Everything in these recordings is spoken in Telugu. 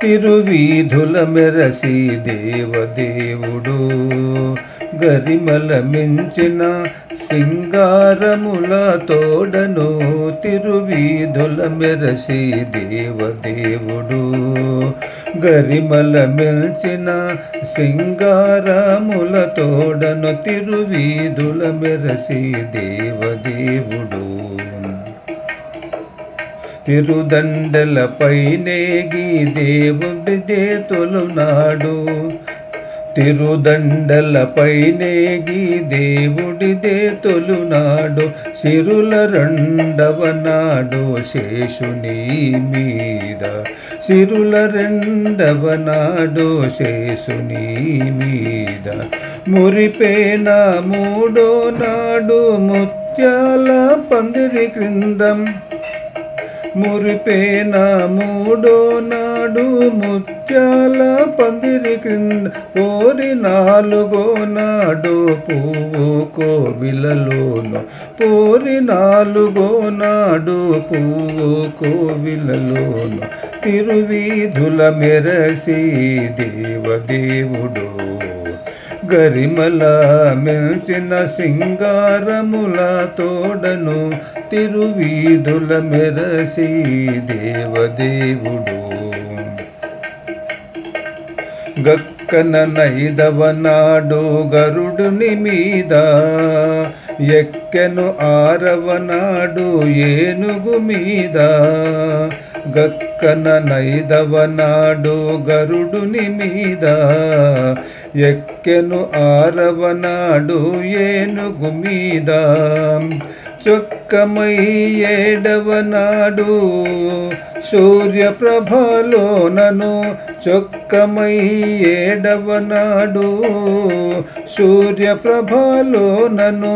తిరువీధుల మెరసి దేవదేవుడు గరిమల మించిన సింగారముల తోడను తిరువీధుల మెరసి దేవదేవుడు గరిమల మించిన సింగారముల తోడను తిరువీధుల మెరసి దేవదేవుడు తిరుదండలపై నేగి దేవుడిదే తొలునాడు తిరుదండలపై నేగి దేవుడిదే తొలునాడు సిరుల రెండవ నాడు శేషుని మీద సిరుల రెండవ నాడు శేషుని మీద మురిపేన మూడో నాడు ముత్యాల పందిరి క్రిందం మురిపేన మూడో నాడు ముత్యాల పందిరి క్రింద పోరి నాలుగో నాడు పువ్వు కోవిలలోను పోరి నాలుగో నాడు పువ్వు కోవిలలోను తిరువీధుల మెరసి దేవదేవుడు గరిమల మిల్చిన సింగారముల తోడను తిరువీధుల మెరసి దేవదేవుడు గక్కన నైదవ నాడు గరుడుని మీద ఎక్కెను ఆరవ నాడు ఏనుగు మీద గక్కన నైదవ నాడు గరుడుని మీద ఎక్కెను ఆరవ నాడు ఏనుగు మీద చొక్కమై ఏడవ నాడు సూర్యప్రభలోనను చొక్కమై ఏడవ నాడు సూర్యప్రభలోనను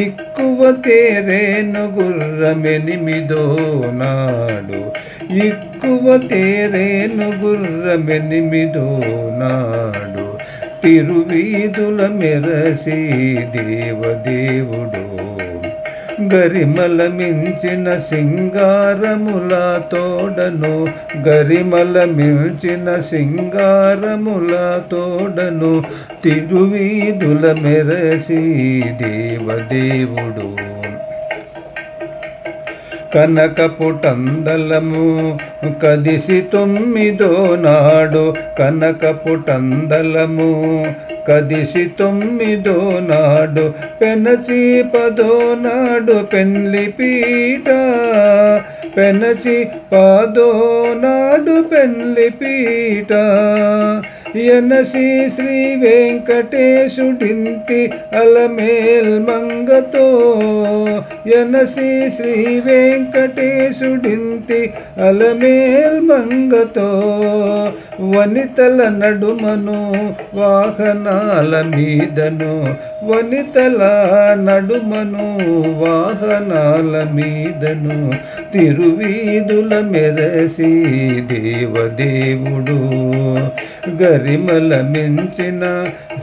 ఎక్కువ తేరేను గుర్రమెనిమిదో నాడు ఎక్కువ తేరేను గుర్రమెనిమిదో నాడు తిరువీధుల మెరసి దేవదేవుడు గరిమల మించిన సింగారముల తోడను గరిమల మించిన సింగారముల తోడను తిరువీధుల మెరసి దేవదేవుడు కనకపుటందలము కదిసి తొమ్మిదో నాడు కనకపుటందలము కదిసి తొమ్మిదో నాడు పెనచి పదో నాడు పెండ్లి పీట పెనచి పదో నాడు పెండ్లి పీట ఎనసి శ్రీ వెంకటేశుడింతి అలమేల్ మంగతో ఎనసి శ్రీ వెంకటేశుడింతి అలమేల్ మంగతో వనితల నడుమను వాహనాల మీదను వనితల నడుమను వాహనాల మీదను తిరువీధుల మెరసి దేవదేవుడు గరిమల మించిన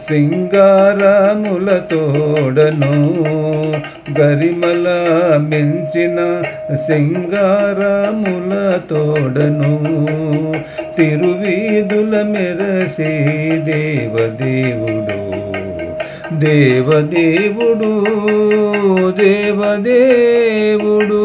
సింగారముల తోడను గరిమల మించిన సింగారముల తోడను తిరువీధుల మెరసి దేవదేవుడు దేవదేవుడు దేవదేవుడు